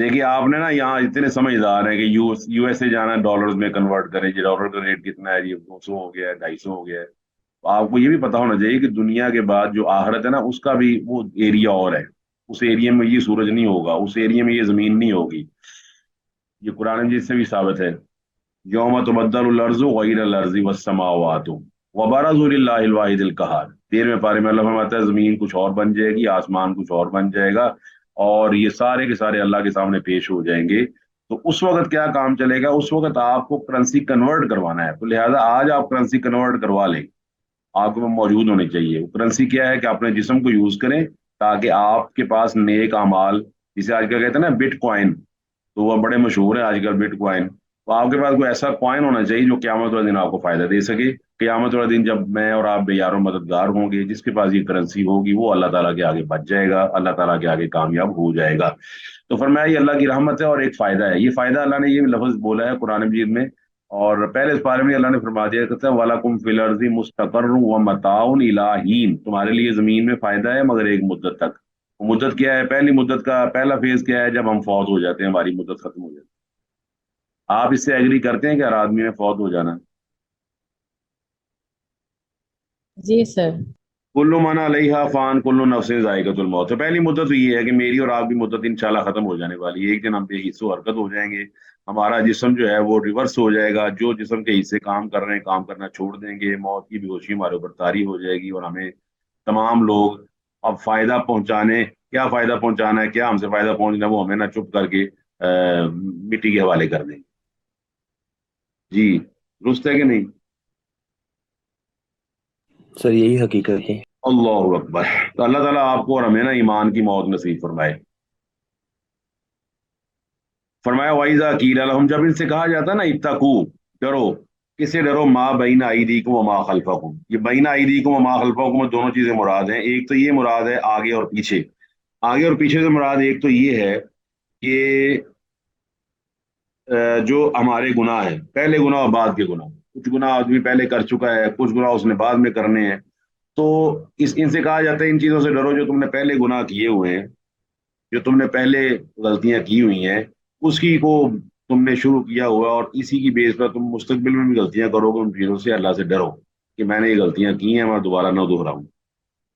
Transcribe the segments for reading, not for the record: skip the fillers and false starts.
دیکھیے آپ نے نا یہاں اتنے سمجھدار ہیں کہ یو ایس اے جانا ہے ڈالرز میں کنورٹ کریں جی، ڈالر کا ریٹ کتنا ہے جی، 200 ہو گیا ہے، 250 ہو گیا ہے. آپ کو یہ بھی پتا ہونا چاہیے کہ دنیا کے بعد جو آخرت ہے نا اس کا بھی وہ ایریا اور ہے. اس ایریا میں یہ سورج نہیں ہوگا، اس ایریا میں یہ زمین نہیں ہوگی. یہ قرآن مجید سے بھی ثابت ہے. یوم تبدل الارض غیر الارض والسماوات وبرزوا للہ الواحد القہار. 13ویں پارے میں اللہ فرماتا ہے زمین کچھ اور بن جائے گی، آسمان کچھ اور بن جائے گا، اور یہ سارے کے سارے اللہ کے سامنے پیش ہو جائیں گے. تو اس وقت کیا کام چلے گا؟ اس وقت آپ کو کرنسی کنورٹ کروانا ہے. تو لہٰذا آج آپ کرنسی کنورٹ کروا لیں، آپ کو موجود ہونی چاہیے. وہ کرنسی کیا ہے کہ اپنے جسم کو یوز کریں تاکہ آپ کے پاس نیک اعمال، جسے آج کل کہتے ہیں نا بٹ کوائن، تو وہ بڑے مشہور ہیں آج کل بٹ کوائن. تو آپ کے پاس کوئی ایسا کوائن ہونا چاہیے جو قیامت والے دن آپ کو فائدہ دے سکے. قیامت والے دن جب میں اور آپ بے یار و مددگار ہوں گے، جس کے پاس یہ کرنسی ہوگی وہ اللہ تعالیٰ کے آگے بچ جائے گا، اللہ تعالیٰ کے آگے کامیاب ہو جائے گا. تو فرمایا یہ اللہ کی رحمت ہے اور ایک فائدہ ہے. یہ فائدہ اللہ نے یہ لفظ بولا ہے قرآن مجید میں، اور پہلے اس بارے میں اللہ نے فرما دیا کہتا ہے وَلَكُمْ فِي الْأَرْضِ مُسْتَقَرٌّ وَمَتَاعٌ إِلَىٰ حِينٍ. تمہارے لیے زمین میں فائدہ ہے مگر ایک مدت تک. وہ مدت کیا ہے؟ پہلی مدت کا پہلا فیز کیا ہے؟ جب ہم فوت ہو جاتے ہیں، ہماری مدت ختم ہو جاتی ہے. آپ اس سے ایگری کرتے ہیں کہ ہر آدمی میں فوت ہو جانا؟ جی سر. کلو من علیہا فان کلو نفس ذائقۃ الموت. تو پہلی مدت تو یہ ہے کہ میری اور آپ کی مدت انشاءاللہ ختم ہو جانے والی ہے. ایک دن ہم بے حص و حرکت ہو جائیں گے، ہمارا جسم جو ہے وہ ریورس ہو جائے گا. جو جسم کے حصے کام کر رہے ہیں کام کرنا چھوڑ دیں گے، موت کی بے ہوشی ہمارے اوپر طاری ہو جائے گی، اور ہمیں تمام لوگ اب فائدہ پہنچانے، کیا فائدہ پہنچانا ہے، کیا ہم سے فائدہ پہنچنا ہے، وہ ہمیں نہ چپ کر کے مٹی کے حوالے کر دیں گے. جی درست ہے کہ نہیں؟ سر یہی حقیقت ہے. اللہ اکبر. تو اللہ تعالیٰ آپ کو اور ہمیں نا ایمان کی موت نصیب فرمائے. فرمایا وَإِذَا قِيلَ لَهُمْ، جب ان سے کہا جاتا ہے نا اتقوا، ڈرو. کس سے ڈرو؟ ما بین ایدیکم وما خلفکم. یہ بین ایدیکم وما خلفکم دونوں چیزیں مراد ہیں. ایک تو یہ مراد ہے آگے اور پیچھے. آگے اور پیچھے سے مراد ایک تو یہ ہے کہ جو ہمارے گناہ ہیں، پہلے گناہ اور بعد کے گناہ. کچھ گناہ آدمی پہلے کر چکا ہے، کچھ گناہ اس نے بعد میں کرنے ہیں. تو ان سے کہا جاتا ہے ان چیزوں سے ڈرو جو تم نے پہلے گناہ کیے ہوئے ہیں، جو تم نے پہلے غلطیاں کی ہوئی ہیں، اس کی کو تم نے شروع کیا ہوا، اور اسی کی بیس پر تم مستقبل میں بھی غلطیاں کرو گے. ان چیزوں سے اللہ سے ڈرو کہ میں نے یہ غلطیاں کی ہیں، میں دوبارہ نہ دہراؤں.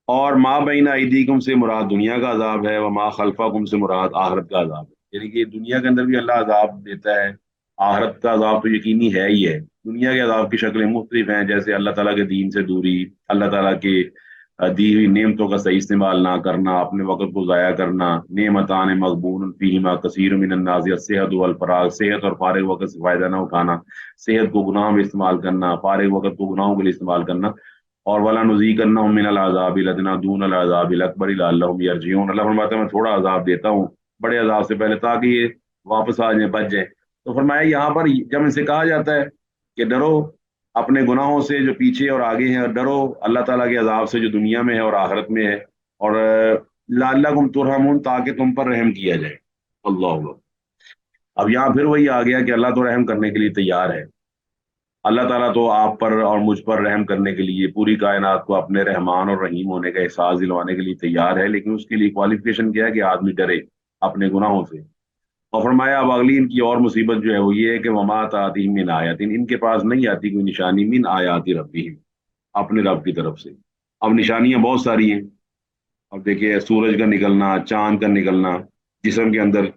اور ما بین ایدیکم سے مراد دنیا کا عذاب ہے، وما خلفکم سے مراد آخرت کا عذاب ہے. یعنی کہ دنیا کے اندر بھی اللہ عذاب دیتا ہے، آخرت کا عذاب تو یقینی ہے ہی ہے. دنیا کے عذاب کی شکلیں مختلف ہیں، جیسے اللہ تعالیٰ کے دین سے دوری، اللہ تعالیٰ کے دی ہوئی نعمتوں کا صحیح استعمال نہ کرنا، اپنے وقت کو ضائع کرنا. نعمتان مغبون فیہما کثیر من الناس الصحت والفراغ. صحت اور فارغ وقت سے فائدہ نہ اٹھانا، صحت کو گناہوں میں استعمال کرنا، فارغ وقت کو گناہوں کے لیے استعمال کرنا. اور ولا نذیقنہم من العذاب الادنی دون العذاب الاکبر لعلہم یرجعون. اللہ فرماتا ہے میں تھوڑا عذاب دیتا ہوں بڑے عذاب سے پہلے تاکہ یہ واپس آ جائیں، بچ جائیں. تو فرمایا یہاں پر جب ان سے کہا جاتا ہے کہ ڈرو اپنے گناہوں سے جو پیچھے اور آگے ہیں، اور ڈرو اللہ تعالیٰ کے عذاب سے جو دنیا میں ہے اور آخرت میں ہے، اور لعلکم ترحمون تاکہ تم پر رحم کیا جائے. اللہ اکبر. اب یہاں پھر وہی آ گیا کہ اللہ تو رحم کرنے کے لیے تیار ہے. اللہ تعالیٰ تو آپ پر اور مجھ پر رحم کرنے کے لیے پوری کائنات کو اپنے رحمان اور رحیم ہونے کا احساس دلوانے کے لیے تیار ہے، لیکن اس کے لیے کوالیفیکیشن کیا ہے کہ آدمی ڈرے اپنے گناہوں سے. اور فرمایا اب اگلی ان کی اور مصیبت جو ہے وہ یہ ہے کہ وما تاتیہم من آیات، ان کے پاس نہیں آتی کوئی نشانی من آیات ربہم، اپنے رب کی طرف سے. اب نشانیاں بہت ساری ہیں. اب دیکھیے سورج کا نکلنا، چاند کا نکلنا، جسم کے اندر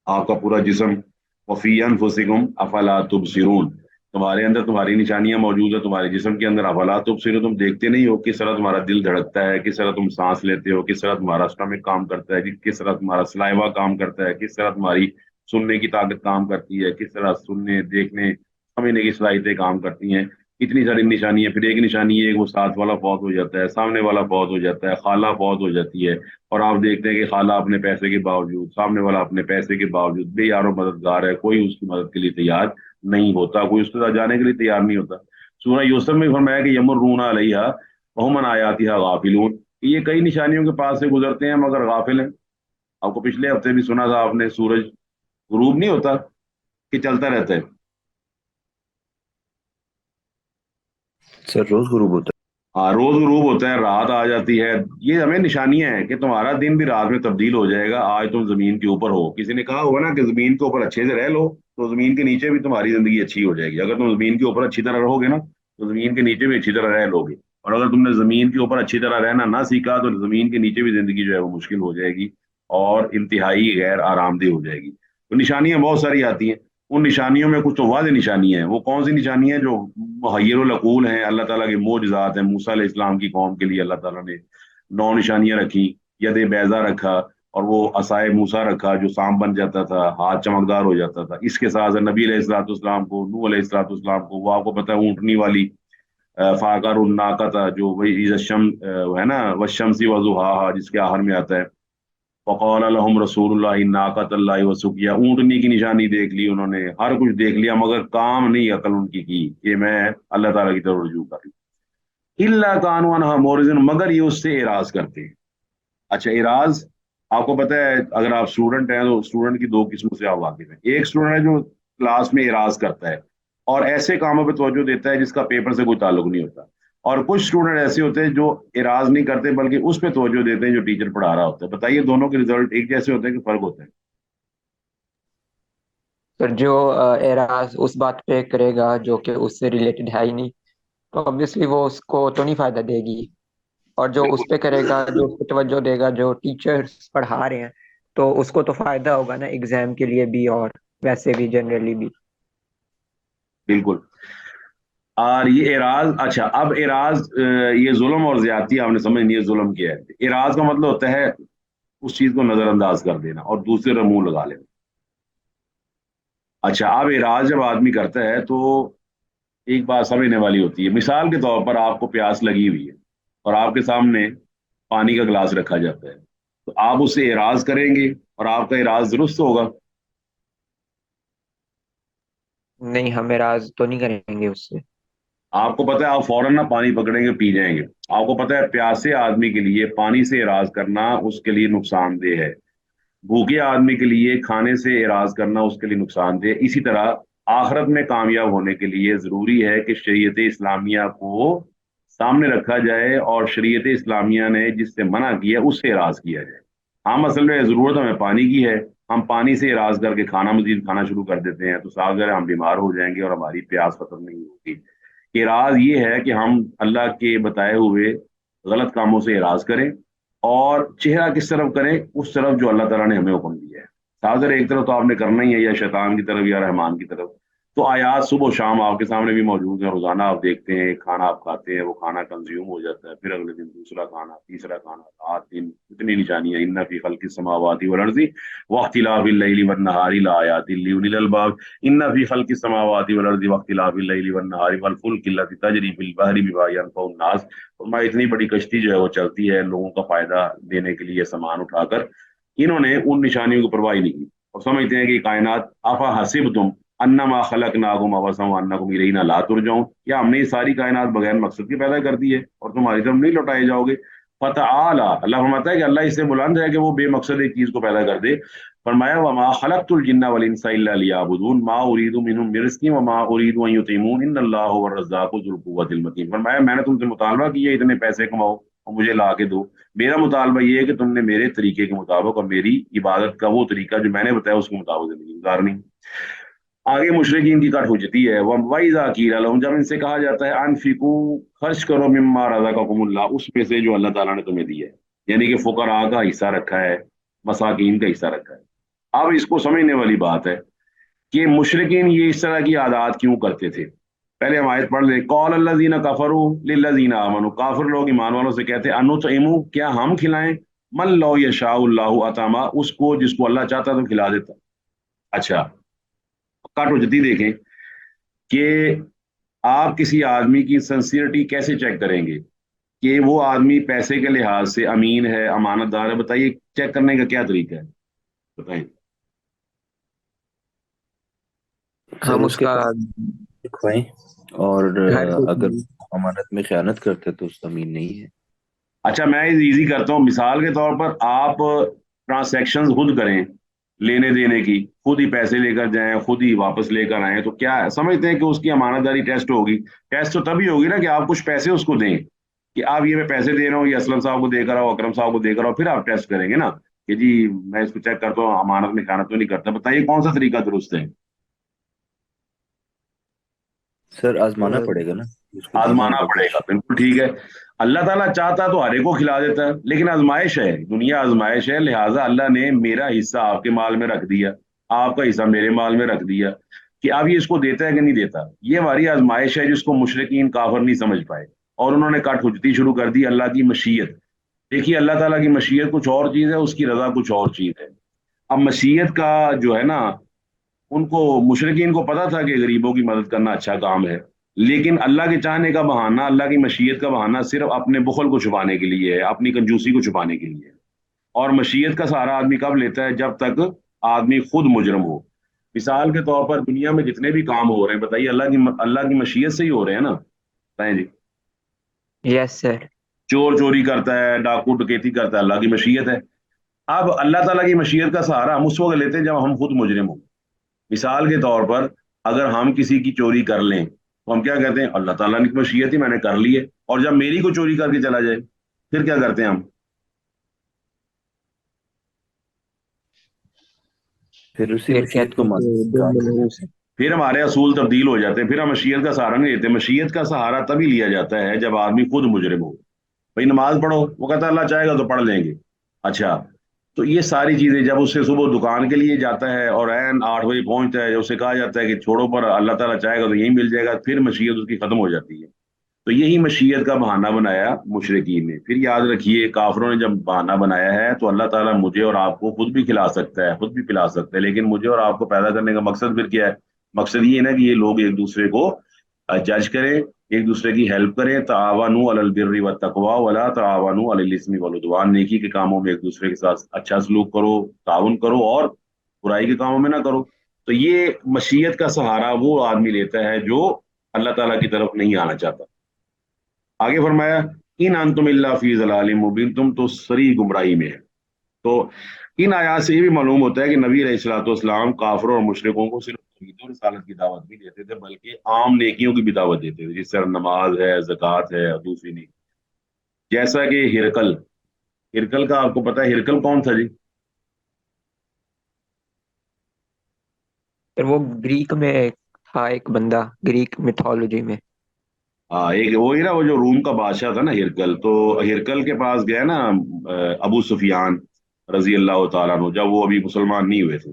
آپ کا پورا جسم، وفی انفسکم افلا تبصرون، تمہارے اندر تمہاری نشانیاں موجود ہیں تمہارے جسم کے اندر. افلا تبصرون، تم دیکھتے نہیں ہو کس طرح تمہارا دل دھڑکتا ہے، کس طرح تم سانس لیتے ہو، کس طرح تمہارا اسٹمک کام کرتا ہے، کس طرح تمہارا سلائیوا کام کرتا ہے، کس طرح تمہاری سننے کی طاقت کام کرتی ہے، کس طرح سننے، دیکھنے، سمجھنے کی صلاحیتیں کام کرتی ہیں. اتنی ساری نشانی ہے. پھر ایک نشانی ہے کہ وہ ساتھ والا فوت ہو جاتا ہے، سامنے والا فوت ہو جاتا ہے، خالہ فوت ہو جاتی ہے، اور آپ دیکھتے ہیں کہ خالہ اپنے پیسے کے باوجود، سامنے والا اپنے پیسے کے باوجود بے یار و مددگار ہے، کوئی اس کی مدد کے لیے تیار نہیں ہوتا، کوئی اس کے ساتھ جانے کے لیے تیار نہیں ہوتا. سورہ یوسف میں فرمایا کہ یمرون علیہا وہم عن آیاتہا غافلون، یہ کئی نشانیوں کے پاس سے گزرتے ہیں مگر غافل ہیں. آپ کو پچھلے ہفتے بھی سنا تھا آپ نے، سورج غروب نہیں ہوتا کہ چلتا رہتا ہے. سر روز غروب ہوتا روز غروب ہوتا ہے، رات آ جاتی ہے، یہ ہمیں نشانیاں ہیں کہ تمہارا دن بھی رات میں تبدیل ہو جائے گا. آج تم زمین کے اوپر ہو، کسی نے کہا ہوگا نا کہ زمین کے اوپر اچھے سے رہ لو تو زمین کے نیچے بھی تمہاری زندگی اچھی ہو جائے گی. اگر تم زمین کے اوپر اچھی طرح رہو گے نا تو زمین کے نیچے بھی اچھی طرح رہ لو گے. اور اگر تم نے زمین کے اوپر اچھی طرح رہنا نہ سیکھا تو زمین کے نیچے بھی زندگی جو ہے وہ مشکل ہو جائے گی اور انتہائی غیر آرام دہ ہو جائے گی. تو نشانیاں بہت ساری آتی ہیں. ان نشانیوں میں کچھ تو واضح نشانیاں ہیں. وہ کون سی نشانیاں ہیں؟ جو محیر العقول ہیں، اللہ تعالیٰ کے معجزات ہیں. موسیٰ علیہ السلام کی قوم کے لیے اللہ تعالیٰ نے 9 نشانیاں رکھی. ید بیضا رکھا اور وہ عصائے موسیٰ رکھا جو سانپ بن جاتا تھا، ہاتھ چمکدار ہو جاتا تھا. اس کے ساتھ نبی علیہ الصلوۃ والسلام کو، نوح علیہ الصلوۃ والسلام کو، وہ آپ کو پتہ ہے اونٹنی والی فاقر الناقہ تھا جو وہی ہے نا والشمس وضحاہا، جس کے آخر میں آتا ہے وقال لهم رسول اللہ ناقۃ اللہ وسقیا. اونٹنی کی نشانی دیکھ لی انہوں نے، ہر کچھ دیکھ لیا، مگر کام نہیں عقل ان کی کہ میں اللہ تعالیٰ کی طرف رجوع کر لوں. اللہ قانون مورزن، مگر یہ اس سے اعراض کرتے ہیں. اچھا اعراض آپ کو پتہ ہے، اگر آپ اسٹوڈنٹ ہیں تو اسٹوڈنٹ کی 2 قسموں سے آپ واقف ہیں. ایک اسٹوڈنٹ ہے جو کلاس میں اعراض کرتا ہے اور ایسے کاموں پہ توجہ دیتا ہے جس کا پیپر سے کوئی تعلق نہیں ہوتا. اور کچھ اسٹوڈنٹ ایسے ہوتے ہیں جو اعراض نہیں کرتے بلکہ اس پہ توجہ دیتے ہیں جو ٹیچر پڑھا رہا ہوتا ہے. بتائیے دونوں کے ریزلٹ ایک جیسے ہوتے ہیں کہ فرق ہوتے ہیں؟ سر جو اعراض اس بات پہ کرے گا جو کہ اس سے ریلیٹڈ ہے ہی نہیں، تو obviously وہ اس کو تو نہیں فائدہ دے گی. اور جو اس پہ کرے گا، جو اس پہ توجہ دے گا، جو ٹیچرز پڑھا رہے ہیں، تو اس کو تو فائدہ ہوگا نا ایگزام کے لیے بھی اور ویسے بھی جنرلی بھی. بالکل. اور یہ اعراض، اچھا اب اعراض یہ ظلم اور زیادتی آپ نے سمجھنی ہے. ظلم کیا ہے؟ اعراض کا مطلب ہوتا ہے اس چیز کو نظر انداز کر دینا اور دوسرے پر منہ لگا لینا. اچھا اب اعراض جب آدمی کرتا ہے تو ایک بات سمجھنے والی ہوتی ہے. مثال کے طور پر آپ کو پیاس لگی ہوئی ہے اور آپ کے سامنے پانی کا گلاس رکھا جاتا ہے، تو آپ اس سے اعراض کریں گے اور آپ کا اعراض درست ہوگا. نہیں، ہم اعراض تو نہیں کریں گے اس سے. آپ کو پتہ ہے آپ فوراً نہ پانی پکڑیں گے پی جائیں گے. آپ کو پتہ ہے پیاسے آدمی کے لیے پانی سے اعراض کرنا اس کے لیے نقصان دہ ہے. بھوکے آدمی کے لیے کھانے سے اعراض کرنا اس کے لیے نقصان دہ. اسی طرح آخرت میں کامیاب ہونے کے لیے ضروری ہے کہ شریعت اسلامیہ کو سامنے رکھا جائے اور شریعت اسلامیہ نے جس سے منع کیا اس سے اعراض کیا جائے. ہم اصل میں ضرورت ہمیں پانی کی ہے، ہم پانی سے اعراض کر کے کھانا مزید کھانا شروع کر دیتے ہیں تو صاف ظاہر ہے ہم بیمار ہو جائیں گے اور ہماری پیاس ختم نہیں ہوگی. اعراض یہ ہے کہ ہم اللہ کے بتائے ہوئے غلط کاموں سے اعراض کریں اور چہرہ کس طرف کریں؟ اس طرف جو اللہ تعالیٰ نے ہمیں حکم دیا ہے. صاف ظاہر ایک طرف تو آپ نے کرنا ہی ہے، یا شیطان کی طرف یا رحمان کی طرف. تو آیات صبح و شام آپ کے سامنے بھی موجود ہیں. روزانہ آپ دیکھتے ہیں کھانا آپ کھاتے ہیں، وہ کھانا کنزیوم ہو جاتا ہے، پھر اگلے دن دوسرا کھانا، تیسرا کھانا، 7 دن. اتنی نشانیاں ان فی خلق السماوات والارض واختلاف اللیل والنہار لآیات لأولی الالباب. ان فی خلق السماوات والارض واختلاف اللیل والنہار والفلک التی تجری فی البحر بما ینفع الناس. فرمایا اتنی بڑی کشتی جو ہے وہ چلتی ہے لوگوں کا فائدہ دینے کے لیے سامان اٹھا کر. انہوں نے ان نشانیوں کی پرواہ نہیں کی اور سمجھتے ہیں کہ کائنات افا حسبتم انما خلقناکم عبثا وانکم الینا لا ترجعون، کیا ہم نے یہ ساری کائنات بغیر مقصد کے پیدا کر دی ہے اور تمہاری طرف نہیں لوٹائے جاؤ گے؟ فتعالی، اللہ فرماتا ہے کہ اللہ اس سے بلند ہے کہ وہ بے مقصد ایک چیز کو پیدا کر دے. فرمایا وما خلقت الجن والانس الا لیعبدون ما اريد منهم من رزق وما اريد ان يطعمون ان الله هو الرزاق ذو القوة المتين. فرمایا میں نے تم سے مطالبہ کیا اتنے پیسے کماؤ اور مجھے لا کے دو. میرا مطالبہ یہ ہے کہ تم نے میرے طریقے کے مطابق اور میری عبادت کا وہ طریقہ جو میں نے بتایا اس کے مطابق زندگی گزارنی. آگے مشرکین کی کٹ ہو جاتی ہے. وَإِذَا قِيلَ لَهُمْ، جب ان سے کہا جاتا ہے انفقوا، خرچ کرو، مما رزقکم اللہ، اس میں سے جو اللہ تعالیٰ نے تمہیں دیا ہے. یعنی کہ فقراء کا حصہ رکھا ہے، مساکین کا حصہ رکھا ہے. اب اس کو سمجھنے والی بات ہے کہ مشرکین یہ اس طرح کی عادات کیوں کرتے تھے. پہلے ہم آیت پڑھ لیں. قال الذین کفروا للذین آمنوا، کافر لوگ ایمان والوں سے کہتے ہیں انطعم، کیا ہم کھلائیں، من لو یشاء اللہ اطعما، اس کو جس کو اللہ چاہتا تو کھلا دیتا. اچھا کٹ ہو جاتی. دیکھیں کہ آپ کسی آدمی کی سنسیئرٹی کیسے چیک کریں گے کہ وہ آدمی پیسے کے لحاظ سے امین ہے، امانت دار ہے؟ بتائیے چیک کرنے کا کیا طریقہ ہے؟ بتائیں. سر ہم اس اس کے کا پاس دکھوائیں، اور گھر اگر دیکھیں گے. امانت میں خیانت کرتے تو اس زمین نہیں ہے. اچھا میں ایزی کرتا ہوں. مثال کے طور پر آپ ٹرانزیکشن خود کریں، لینے دینے کی، خود ہی پیسے لے کر جائیں، خود ہی واپس لے کر آئیں، تو کیا سمجھتے ہیں کہ اس کی امانت داری ٹیسٹ ہوگی؟ ٹیسٹ تو تبھی ہوگی نا کہ آپ کچھ پیسے اس کو دیں. کہ آپ یہ میں پیسے دے رہا ہوں، یہ اسلم صاحب کو دے کر آؤ، اکرم صاحب کو دے کر آؤ، پھر آپ ٹیسٹ کریں گے نا کہ جی میں اس کو چیک کرتا ہوں امانت میں خیانت تو نہیں کرتا. بتائیے کون سا طریقہ درست ہے؟ سر آزمانا پڑے گا نا، اس کو دینا آزمانا ہوگا پڑے گا، کچھ. بالکل ٹھیک ہے. اللہ تعالیٰ چاہتا تو ہر ایک کو کھلا دیتا ہے، لیکن آزمائش ہے، دنیا آزمائش ہے، لہٰذا اللہ نے میرا حصہ آپ کے مال میں رکھ دیا، آپ کا حصہ میرے مال میں رکھ دیا کہ اب یہ اس کو دیتا ہے کہ نہیں دیتا. یہ ہماری آزمائش ہے جس کو مشرکین کافر نہیں سمجھ پائے، اور انہوں نے کٹ حجتی شروع کر دی اللہ کی مشیت. دیکھیے اللہ تعالیٰ کی مشیت کچھ اور چیز ہے، اس کی رضا کچھ اور چیز ہے. اب مشیت کا جو ہے نا، ان کو مشرکین کو پتا تھا کہ غریبوں کی مدد کرنا اچھا کام ہے، لیکن اللہ کے چاہنے کا بہانہ، اللہ کی مشیت کا بہانہ صرف اپنے بخل کو چھپانے کے لیے ہے، اپنی کنجوسی کو چھپانے کے لیے ہے. اور مشیت کا سہارا آدمی کب لیتا ہے؟ جب تک آدمی خود مجرم ہو. مثال کے طور پر دنیا میں جتنے بھی کام ہو رہے ہیں، بتائیے اللہ کی مشیت سے ہی ہو رہے ہیں نا؟ بتائیں جی. یس سر. چور چوری کرتا ہے، ڈاکو ڈکیتی کرتا ہے، اللہ کی مشیت ہے. اب اللہ تعالیٰ کی مشیت کا سہارا ہم اس وقت لیتے ہیں جب ہم خود مجرم ہوں. مثال کے طور پر اگر ہم کسی کی چوری کر لیں تو ہم کیا کہتے ہیں؟ اللہ تعالیٰ کی مشیت ہی، میں نے کر لی ہے. اور جب میری کو چوری کر کے چلا جائے پھر کیا کرتے ہیں ہم؟ پھر اسی پھر مشیت کہتے کو ہیں مانتے کہ ہیں، دل کام میں کرتے لہو سے. پھر ہمارے اصول تبدیل ہو جاتے ہیں، پھر ہم مشیت کا سہارا نہیں لیتے. مشیت کا سہارا تبھی لیا جاتا ہے جب آدمی خود مجرم ہو. بھائی نماز پڑھو، وہ کہتا ہے اللہ چاہے گا تو پڑھ لیں گے. اچھا، تو یہ ساری چیزیں جب اس سے صبح دکان کے لیے جاتا ہے اور عین 8 بجے پہنچتا ہے، اسے کہا جاتا ہے کہ چھوڑو پر اللہ تعالیٰ چاہے گا تو یہی مل جائے گا، پھر مشیت اس کی ختم ہو جاتی ہے. تو یہی مشیت کا بہانہ بنایا مشرکین نے. پھر یاد رکھیے کافروں نے جب بہانہ بنایا ہے تو اللہ تعالیٰ مجھے اور آپ کو خود بھی کھلا سکتا ہے، خود بھی پلا سکتا ہے، لیکن مجھے اور آپ کو پیدا کرنے کا مقصد پھر کیا ہے؟ مقصد یہ ہے نا کہ یہ لوگ ایک دوسرے کو جج کریں، ایک دوسرے کی ہیلپ کریں. تعاونوا علی البر والتقوی ولا تعاونوا علی الاثم والعدوان. نیکی کے کاموں میں ایک دوسرے کے ساتھ اچھا سلوک کرو، تعاون کرو، اور برائی کے کاموں میں نہ کرو. تو یہ مشیت کا سہارا وہ آدمی لیتا ہے جو اللہ تعالیٰ کی طرف نہیں آنا چاہتا. آگے فرمایا ان انتم الا فی ضلال مبین، تم تو سری گمراہی میں ہے. تو ان آیات سے یہ بھی معلوم ہوتا ہے کہ نبی علیہ الصلوۃ والسلام کافروں اور مشرکوں کو صرف توحید و رسالت کی دعوت بھی دیتے تھے، بلکہ عام نیکیوں کی بھی دعوت دیتے تھے، جس طرح نماز ہے، زکوٰۃ ہے، اور دوسری نیکی. جیسا کہ ہرکل کا آپ کو پتا ہے ہرکل کون تھا جی؟ پھر وہ گریک میں تھا، ایک بندہ گریک میتھولوجی میں. ہاں، ایک وہی نا، وہ جو روم کا بادشاہ تھا نا ہرکل. تو ہرکل کے پاس گیا نا ابو سفیان رضی اللہ تعالیٰ عنہ، جب وہ ابھی مسلمان نہیں ہوئے تھے.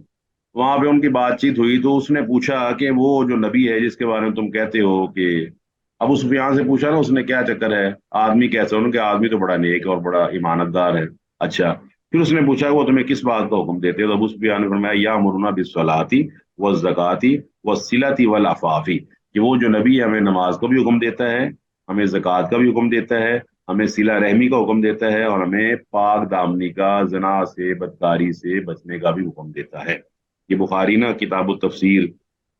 وہاں پہ ان کی بات چیت ہوئی تو اس نے پوچھا کہ وہ جو نبی ہے جس کے بارے میں تم کہتے ہو، کہ ابو سفیان سے پوچھا نا اس نے کیا چکر ہے، آدمی کیسا؟ انہوں نے کہا آدمی تو بڑا نیک اور بڑا ایمانت دار ہے. اچھا، پھر اس نے پوچھا وہ تمہیں کس بات کا حکم دیتے ہو؟ تو ابو سفیان نے فرمایا یامرنا بالصلاۃ والزکوٰۃ والصلۃ والعفاف، کہ وہ جو نبی ہے ہمیں نماز کو بھی حکم دیتا ہے، ہمیں زکوٰۃ کا بھی حکم دیتا ہے، ہمیں صلہ رحمی کا حکم دیتا ہے، اور ہمیں پاک دامنی کا، زنا سے، بدکاری سے بچنے کا بھی حکم دیتا ہے. یہ بخاری نا کتاب التفسیر،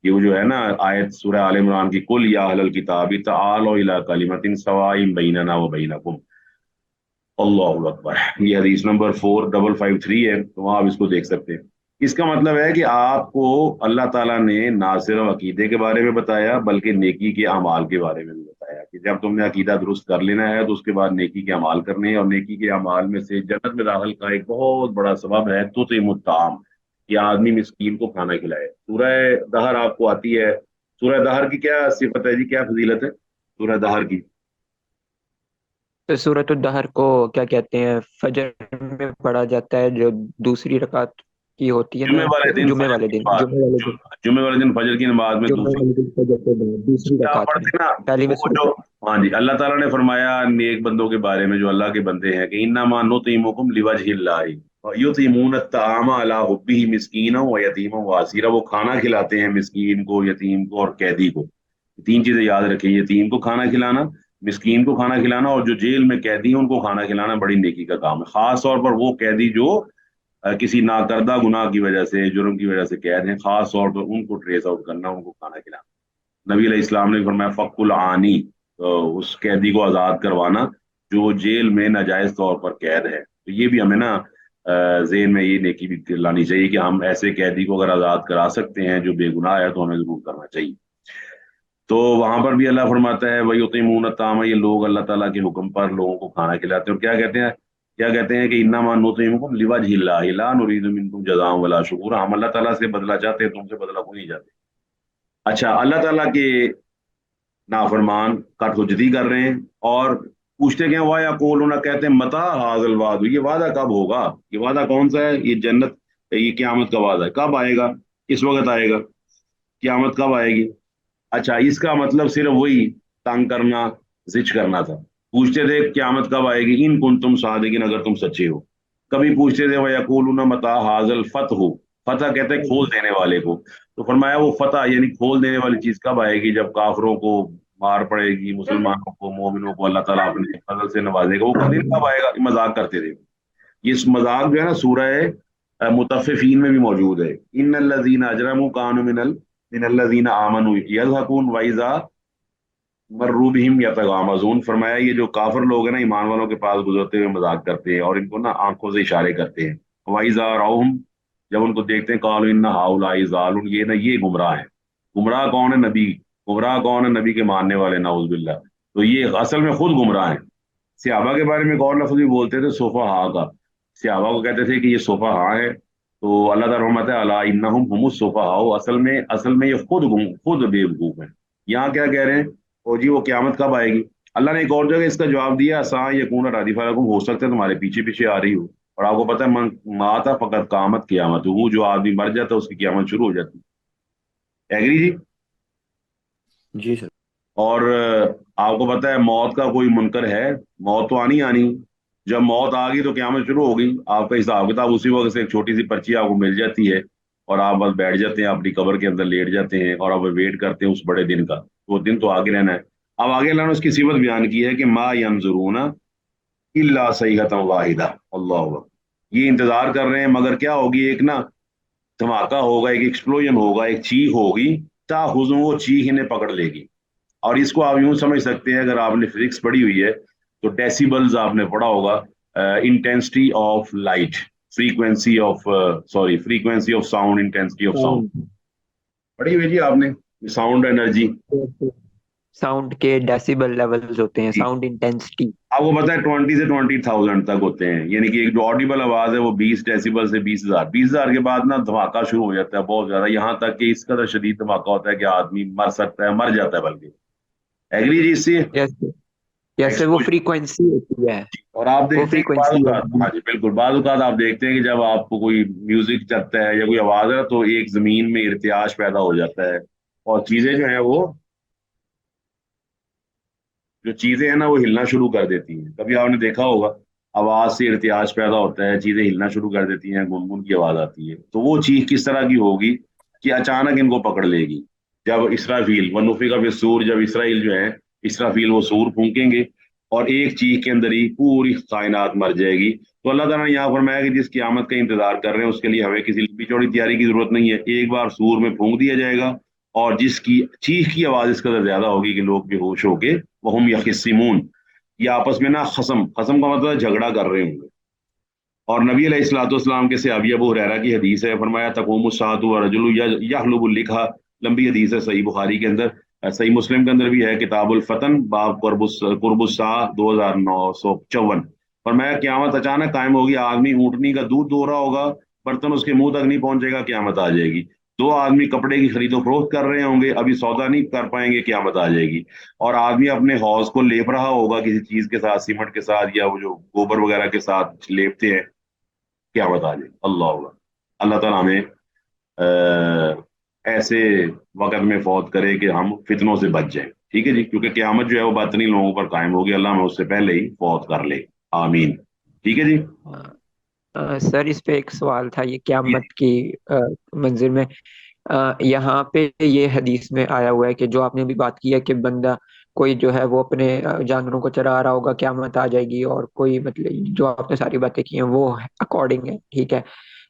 یہ وہ جو ہے نا آیت سورہ آل عمران کی، قل یا اہل الکتاب تعالوا الی کلمۃ سواء بیننا وبینکم. اللہ اکبر، یہ حدیث نمبر 4553 ہے، تو وہاں آپ اس کو دیکھ سکتے ہیں. اس کا مطلب ہے کہ آپ کو اللہ تعالیٰ نے نہ صرف عقیدے کے بارے میں بتایا بلکہ نیکی کے اعمال کے بارے میں بھی بتایا کہ جب تم نے عقیدہ درست کر لینا ہے تو اس کے بعد نیکی کے اعمال کرنے ہیں. اور نیکی کے اعمال میں سے جنت میں داخل کا ایک بہت بڑا سبب ہے تطعم الطعام، کہ آدمی مسکین کو کھانا کھلائے. سورہ دہر آپ کو آتی ہے، سورہ دہر کی کیا صفت ہے جی، کیا فضیلت ہے سورہ دہر کی؟ تو سورۃ الدہر کو کیا کہتے ہیں؟ فجر میں پڑھا جاتا ہے، جو دوسری رکعت کی ہوتی ہے نا، جمعے والے دن جمعے فجر والے کی دن، نماز، جمعے والے دن، جمعے والے دن فجر کی نماز میں جمعے دوسری والے دن فجر کے بعد دوسری آپ رکعت میں. پڑھتے نا. پہلی میں وہ جو صرف ہاں جی، اللہ تعالیٰ نے فرمایا نیک بندوں کے بارے میں جو اللہ کے بندے ہیں کہ انما نطعمکم لوجہ اللہ یطعمون الطعام علی حبہ مسکینا ویتیما واسیرا. وہ کھانا کھلاتے ہیں مسکین کو، یتیم کو، اور قیدی کو. تین چیزیں یاد رکھیں، یتیم کو کھانا کھلانا، مسکین کو کھانا کھلانا، اور جو جیل میں قیدی ہیں ان کو کھانا کھلانا بڑی نیکی کا کام ہے. خاص طور پر وہ قیدی جو کسی ناکردہ گناہ کی وجہ سے، جرم کی وجہ سے قید ہیں، خاص طور پر ان کو ٹریس آؤٹ کرنا، ان کو کھانا کھلانا. نبی علیہ السلام نے فرمایا فک العانی، اس قیدی کو آزاد کروانا جو جیل میں ناجائز طور پر قید ہے. تو یہ بھی ہمیں نا ذہن میں یہ نیکی بھی لانی چاہیے کہ ہم ایسے قیدی کو اگر آزاد کرا سکتے ہیں جو بے گناہ ہے تو ہمیں ضرور کرنا چاہیے. تو وہاں پر بھی اللہ فرماتا ہے وَيُطْعِمُونَ الطَّعَامَ، یہ لوگ اللہ تعالیٰ کے حکم پر لوگوں کو کھانا کھلاتے ہیں، اور کیا کہتے ہیں کہ انما نطعمکم لوجہ اللہ لا نريد منکم جزاء ولا شکورا، ہم اللہ تعالیٰ سے بدلہ چاہتے ہیں، تم سے بدلہ کوئی نہیں چاہتے۔ اچھا، اللہ تعالیٰ کے نافرمان کٹ حجتی کر رہے ہیں اور پوچھتے کہ وا یقولون، کہتے ہیں متا ھذا الوعد، یہ وعدہ کب ہوگا؟ یہ وعدہ کون سا ہے؟ یہ جنت، یہ قیامت کا وعدہ ہے، کب آئے گا؟ کس وقت آئے گا؟ قیامت کب آئے گی؟ اچھا، اس کا مطلب صرف وہی تنگ کرنا، زچ کرنا تھا۔ پوچھتے تھے قیامت کب آئے گی، ان کنتم صادقین، اگر تم سچے ہو۔ کبھی پوچھتے تھے وَيَقُولُونَ مَتَىٰ هَٰذَا الْفَتْحُ، فتح کہتے ہیں کھول دینے والے کو، تو فرمایا وہ فتح یعنی کھول دینے والی چیز کب آئے گی؟ جب کافروں کو مار پڑے گی، مسلمانوں کو، مومنوں کو اللہ تعالیٰ اپنے فضل سے نوازے گا، وہ دن کب آئے گا؟ مذاق کرتے تھے۔ یہ مذاق جو ہے نا سورہ مطففین میں بھی موجود ہے، ان الذین اجرموا کانوا من الذین آمنوا یضحکون واذا مروا بہم یتغامزون، فرمایا یہ جو کافر لوگ ہیں نا، ایمان والوں کے پاس گزرتے ہوئے مذاق کرتے ہیں اور ان کو نا آنکھوں سے اشارے کرتے ہیں۔ واذا رأوہم، جب ان کو دیکھتے ہیں، قالوا ان ہؤلاء ضالون، یہ نا یہ گمراہ ہیں۔ گمراہ کون ہے؟ نبی۔ گمراہ کون ہے؟ نبی کے ماننے والے، نعوذ باللہ۔ تو یہ اصل میں خود گمراہ ہیں۔ صحابہ کے بارے میں ایک اور لفظ بھی بولتے تھے، صفہاء کا، صحابہ کو کہتے تھے کہ یہ صفہاء ہے۔ تو اللہ تعالیٰ فرماتا ہے الا انہم هم الصفہاء، اصل میں یہ خود بے وقوف ہیں۔ یہاں کیا کہہ رہے ہیں؟ اور جی وہ قیامت کب آئے گی؟ اللہ نے ایک اور جگہ اس کا جواب دیا، عسیٰ ان یکون ردیف لکم، ہو سکتا ہے تمہارے پیچھے پیچھے آ رہی ہو۔ اور آپ کو پتہ ہے من مات فقط قامت قیامت، وہ جو آدمی مر جاتا ہے اس کی قیامت شروع ہو جاتی ہے۔ ایگری جی؟ جی سر۔ اور آپ کو پتہ ہے موت کا کوئی منکر ہے؟ موت تو آنی، جب موت آ گئی تو قیامت شروع ہو گئی۔ آپ کا حساب کتاب اسی وقت سے ایک چھوٹی سی پرچی آپ کو مل جاتی ہے اور آپ بس بیٹھ جاتے ہیں، اپنی قبر کے اندر لیٹ جاتے ہیں اور آپ ویٹ کرتے ہیں اس بڑے دن کا۔ وہ دن تو آگے رہنا ہے۔ اب آگے اللہ نے اس کی صفت بیان کی ہے کہ ما ینظرون الا صیحۃ واحدہ، اللہ اکبر، یہ انتظار کر رہے ہیں مگر کیا ہوگی؟ ایک نا دھماکہ ہوگا، ایک ایکسپلوژن ہوگا، ایک چیخ ہوگی، تاخذہم، وہ چیخ انہیں پکڑ لے گی۔ اور اس کو آپ یوں سمجھ سکتے ہیں، اگر آپ نے فزکس پڑھی ہوئی ہے تو ڈیسیبلز آپ نے پڑھا ہوگا، intensity of light, frequency of sound, intensity of sound پڑھی ہوئی جی آپ نے؟ ساؤنڈ انرجی، ساؤنڈ کے ڈیسیبل لیولز ہوتے ہیں، ساؤنڈ انٹینسٹی آپ کو پتا ہے 20 سے 20,000 تک ہوتے ہیں، یعنی کہ ایک جو آڈیبل آواز ہے وہ 20 ڈیسیبل سے 20,000 کے بعد نا دھماکہ شروع ہو جاتا ہے بہت زیادہ، یہاں تک کہ اس قدر شدید دھماکہ ہوتا ہے کہ آدمی مر سکتا ہے، مر جاتا ہے بلکہ۔ ایگری جی اس سے؟ جیسے وہ فریکوینسی ہوتی ہے، اور آپ دیکھتے ہیں کہ بعض فریکوینسی اوقات، ہاں جی بالکل، بعض اوقات آپ دیکھتے ہیں کہ جب آپ کو کوئی میوزک چلتا ہے یا کوئی آواز ہے تو ایک زمین میں ارتعاش پیدا ہو جاتا ہے اور چیزیں جو ہیں وہ ہلنا شروع کر دیتی ہیں۔ کبھی آپ نے دیکھا ہوگا آواز سے ارتعاش پیدا ہوتا ہے، چیزیں ہلنا شروع کر دیتی ہیں، گنگن کی آواز آتی ہے۔ تو وہ چیز کس طرح کی ہوگی کہ اچانک ان کو پکڑ لے گی جب اسرافیل ونفخ فی الصور، جب اسرائیل جو ہے اسرافیل وہ سور پھونکیں گے اور ایک چیخ کے اندر ہی پوری کائنات مر جائے گی۔ تو اللہ تعالیٰ نے یہاں فرمایا کہ جس قیامت کا انتظار کر رہے ہیں اس کے لیے ہمیں کسی لمبی چوڑی تیاری کی ضرورت نہیں ہے، ایک بار سور میں پھونک دیا جائے گا اور جس کی چیخ کی آواز اس قدر زیادہ ہوگی کہ لوگ بے ہوش ہو کے وہم یخصمون، یہ آپس میں نا قسم کا مطلب ہے جھگڑا کر رہے ہوں گے۔ اور نبی علیہ الصلوۃ والسلام کے صحابی ابو ہریرہ کی حدیث ہے، فرمایا تقوم الساعۃ ورجل یحلب اللقھا، لمبی حدیث ہے، صحیح بخاری کے اندر، صحیح مسلم کے اندر بھی ہے، کتاب الفتن، باب قرب الساعہ 2954۔ فرمایا قیامت اچانک قائم ہوگی، آدمی اونٹنی کا دودھ دو رہا ہوگا، برتن اس کے منہ تک نہیں پہنچے گا، قیامت آ جائے گی۔ دو آدمی کپڑے کی خرید و فروخت کر رہے ہوں گے، ابھی سودا نہیں کر پائیں گے، قیامت آ جائے گی۔ اور آدمی اپنے حوض کو لیپ رہا ہوگا کسی چیز کے ساتھ، سیمنٹ کے ساتھ یا وہ جو گوبر وغیرہ کے ساتھ لیپتے ہیں، قیامت آ جائے گی۔ اللہ تعالیٰ ہمیں ایسے وقت میں فوت کرے کہ ہم فتنوں سے بچ جائیں، ٹھیک ہے جی، کیونکہ قیامت جو ہے وہ باطنی لوگوں پر قائم ہوگی، اللہ ہمیں اس سے پہلے ہی فوت کر لے، آمین، ٹھیک ہے جی۔ سر اس پہ ایک سوال تھا، یہ قیامت کی منظر میں یہاں پہ یہ حدیث میں آیا ہوا ہے کہ جو آپ نے بھی بات کی ہے کہ بندہ کوئی جو ہے وہ اپنے جانوروں کو چرا رہا ہوگا، قیامت آ جائے گی، اور کوئی مطلب جو آپ نے ساری باتیں کی ہیں وہ اکارڈنگ ہے، ٹھیک ہے۔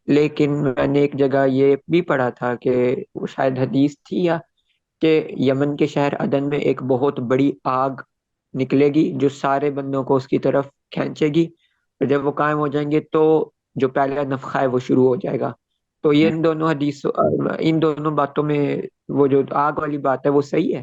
لیکن میں نے ایک جگہ یہ بھی پڑھا تھا کہ وہ شاید حدیث تھی، یا کہ یمن کے شہر عدن میں ایک بہت بڑی آگ نکلے گی جو سارے بندوں کو اس کی طرف کھینچے گی، اور جب وہ قائم ہو جائیں گے تو جو پہلا نفخہ ہے وہ شروع ہو جائے گا۔ تو یہ ان دونوں باتوں میں وہ جو آگ والی بات ہے وہ صحیح ہے؟